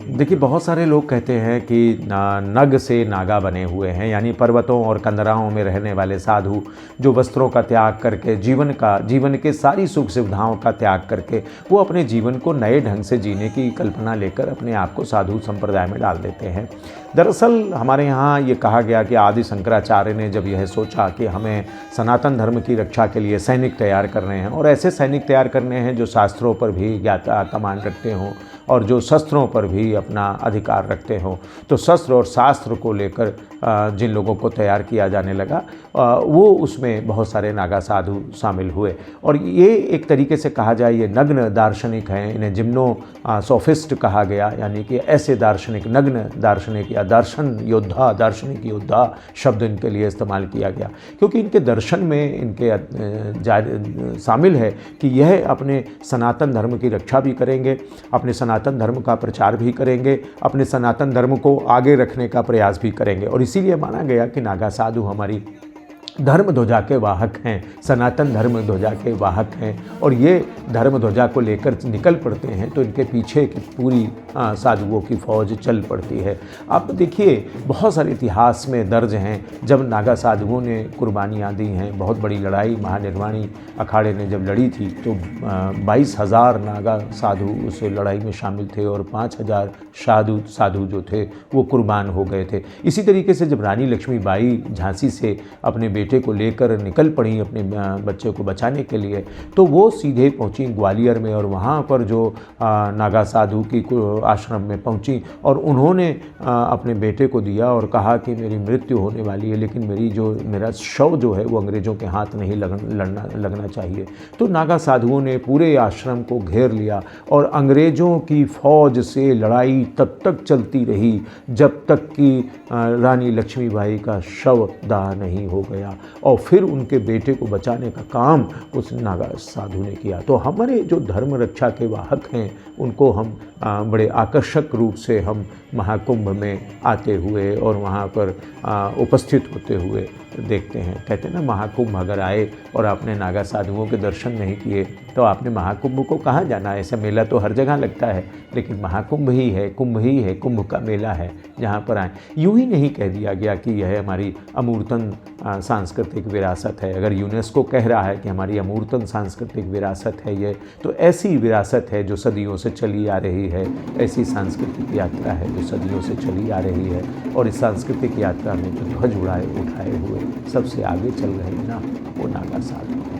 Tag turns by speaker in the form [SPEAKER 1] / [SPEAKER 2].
[SPEAKER 1] देखिए, बहुत सारे लोग कहते हैं कि नग से नागा बने हुए हैं, यानी पर्वतों और कंदराओं में रहने वाले साधु जो वस्त्रों का त्याग करके जीवन के सारी सुख सुविधाओं का त्याग करके वो अपने जीवन को नए ढंग से जीने की कल्पना लेकर अपने आप को साधु संप्रदाय में डाल देते हैं। दरअसल हमारे यहाँ ये कहा गया कि आदि शंकराचार्य ने जब यह सोचा कि हमें सनातन धर्म की रक्षा के लिए सैनिक तैयार करने हैं और ऐसे सैनिक तैयार करने हैं जो शास्त्रों पर भी ज्ञाता कमान रखते हों और जो शस्त्रों पर भी अपना अधिकार रखते हों, तो शस्त्र और शास्त्र को लेकर जिन लोगों को तैयार किया जाने लगा वो उसमें बहुत सारे नागा साधु शामिल हुए। और ये एक तरीके से कहा जाए ये नग्न दार्शनिक हैं, इन्हें जिम्नो सोफिस्ट कहा गया, यानी कि ऐसे दार्शनिक, नग्न दार्शनिक या दार्शनिक योद्धा शब्द इनके लिए इस्तेमाल किया गया, क्योंकि इनके दर्शन में इनके शामिल है कि यह अपने सनातन धर्म की रक्षा भी करेंगे, अपने सनातन धर्म का प्रचार भी करेंगे, अपने सनातन धर्म को आगे रखने का प्रयास भी करेंगे। और इसीलिए माना गया कि नागा साधु हमारी धर्म ध्वजा के वाहक हैं, सनातन धर्म ध्वजा के वाहक हैं, और ये धर्म ध्वजा को लेकर निकल पड़ते हैं तो इनके पीछे की पूरी साधुओं की फौज चल पड़ती है। आप देखिए, बहुत सारे इतिहास में दर्ज हैं जब नागा साधुओं ने कुर्बानियाँ दी हैं। बहुत बड़ी लड़ाई महानिर्वाणी अखाड़े ने जब लड़ी थी तो 22,000 नागा साधु उस लड़ाई में शामिल थे और 5,000 साधु जो थे वो कुर्बान हो गए थे। इसी तरीके से जब रानी लक्ष्मीबाई झांसी से अपने बेटे को लेकर निकल पड़ी अपने बच्चे को बचाने के लिए, तो वो सीधे पहुंची ग्वालियर में और वहाँ पर जो नागा साधु की आश्रम में पहुंची और उन्होंने अपने बेटे को दिया और कहा कि मेरी मृत्यु होने वाली है, लेकिन मेरा शव जो है वो अंग्रेज़ों के हाथ नहीं लगना चाहिए। तो नागा साधुओं ने पूरे आश्रम को घेर लिया और अंग्रेज़ों की फ़ौज से लड़ाई तब तक चलती रही जब तक कि रानी लक्ष्मीबाई का शव दाह नहीं हो गया, और फिर उनके बेटे को बचाने का काम उस नागा साधु ने किया। तो हमारे जो धर्म रक्षा के वाहक हैं उनको हम बड़े आकर्षक रूप से हम महाकुंभ में आते हुए और वहाँ पर उपस्थित होते हुए देखते हैं। कहते हैं ना, महाकुंभ अगर आए और आपने नागा साधुओं के दर्शन नहीं किए तो आपने महाकुंभ को कहाँ जाना है। ऐसा मेला तो हर जगह लगता है, लेकिन महाकुंभ ही है, कुंभ का मेला है जहाँ पर आए। यूँ ही नहीं कह दिया गया कि यह हमारी अमूर्तन सांस्कृतिक विरासत है। अगर यूनेस्को कह रहा है कि हमारी अमूर्तन सांस्कृतिक विरासत है ये, तो ऐसी विरासत है जो सदियों से चली आ रही है, ऐसी सांस्कृतिक यात्रा है जो सदियों से चली आ रही है। और इस सांस्कृतिक यात्रा में जो ध्वज उठाए हुए सबसे आगे चल रहे हैं ना, वो नागा साधु हैं।